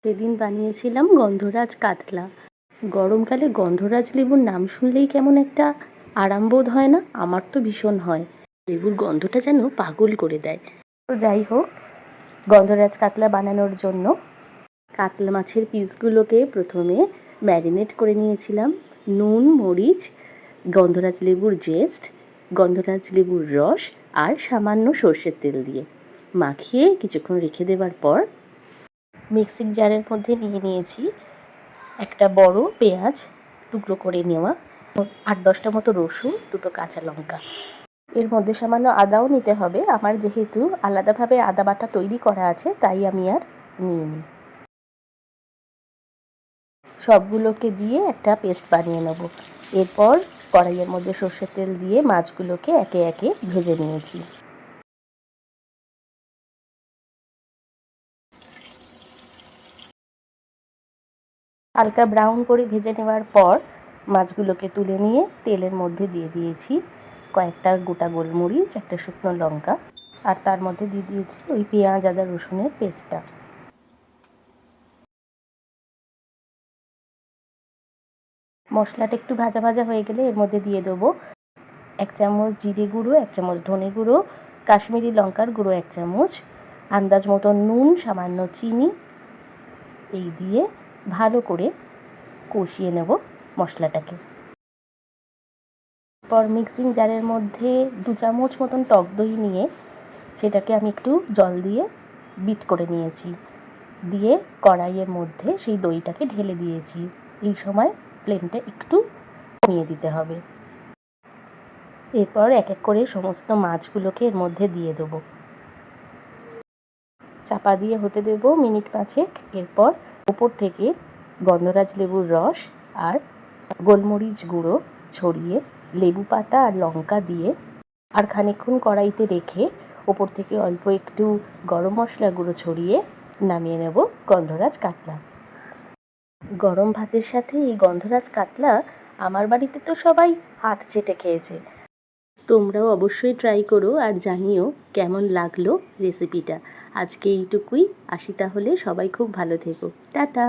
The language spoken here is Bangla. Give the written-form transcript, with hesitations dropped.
সেদিন বানিয়েছিলাম গন্ধরাজ কাতলা। গরমকালে গন্ধরাজ লেবুর নাম শুনলেই কেমন একটা আরাম বোধ হয় না? আমার তো ভীষণ হয়। লেবুর গন্ধটা যেন পাগল করে দেয়। তো যাই হোক, গন্ধরাজ কাতলা বানানোর জন্য কাতলা মাছের পিসগুলোকে প্রথমে ম্যারিনেট করে নিয়েছিলাম নুন, মরিচ, গন্ধরাজ লেবুর জেস্ট, গন্ধরাজ লেবুর রস আর সামান্য সর্ষের তেল দিয়ে মাখিয়ে কিছুক্ষণ রেখে দেওয়ার পর মিক্সিং জারের মধ্যে নিয়েছি একটা বড় পেঁয়াজ টুকরো করে নেওয়া, 8-10টা মতো রসুন, 2টো কাঁচা লঙ্কা। এর মধ্যে সামান্য আদাও নিতে হবে। আমার যেহেতু আলাদাভাবে আদা বাটা তৈরি করা আছে তাই আমি আর নিইনি। সবগুলোকে দিয়ে একটা পেস্ট বানিয়ে নেব। এরপর কড়াইয়ের মধ্যে সর্ষের তেল দিয়ে মাছগুলোকে একে একে ভেজে নিয়েছি। হালকা ব্রাউন করে ভেজে নেওয়ার পর মাছগুলোকে তুলে নিয়ে তেলের মধ্যে দিয়ে দিয়েছি কয়েকটা গোটা গোলমরিচ, একটা শুকনো লঙ্কা, আর তার মধ্যে দিয়ে দিয়েছি ওই পেঁয়াজ, আদা, রসুনের পেস্টটা। মশলাটা একটু ভাজা ভাজা হয়ে গেলে এর মধ্যে দিয়ে দেবো 1 চামচ জিরে গুঁড়ো, 1 চামচ ধনে গুঁড়ো, কাশ্মীরি লঙ্কার গুঁড়ো 1 চামচ, আন্দাজ মতো নুন, সামান্য চিনি, এই দিয়ে ভালো করে কষিয়ে নেব মশলাটাকে। পর মিক্সিং জারের মধ্যে 2 চামচ মতন টক দই নিয়ে সেটাকে আমি একটু জল দিয়ে বিট করে নিয়েছি, দিয়ে কড়াইয়ের মধ্যে সেই দইটাকে ঢেলে দিয়েছি। এই সময় ফ্লেমটা একটু কমিয়ে দিতে হবে। এরপর এক এক করে সমস্ত মাছগুলোকে এর মধ্যে দিয়ে দেবো, চাপা দিয়ে হতে দেব মিনিট 5। এরপর ওপর থেকে গন্ধরাজ লেবুর রস আর গোলমরিচ গুঁড়ো ছড়িয়ে লেবু পাতা আর লঙ্কা দিয়ে আর খানিকক্ষণ কড়াইতে রেখে ওপর থেকে অল্প একটু গরম মশলা গুঁড়ো ছড়িয়ে নামিয়ে নেব গন্ধরাজ কাতলা। গরম ভাতের সাথে এই গন্ধরাজ কাতলা আমার বাড়িতে তো সবাই হাত চেটে খেয়েছে। তোমরাও অবশ্যই ট্রাই করো আর জানিও কেমন লাগলো রেসিপিটা। আজকে এইটুকুই, আসি তাহলে। সবাই খুব ভালো থেকো। টাটা।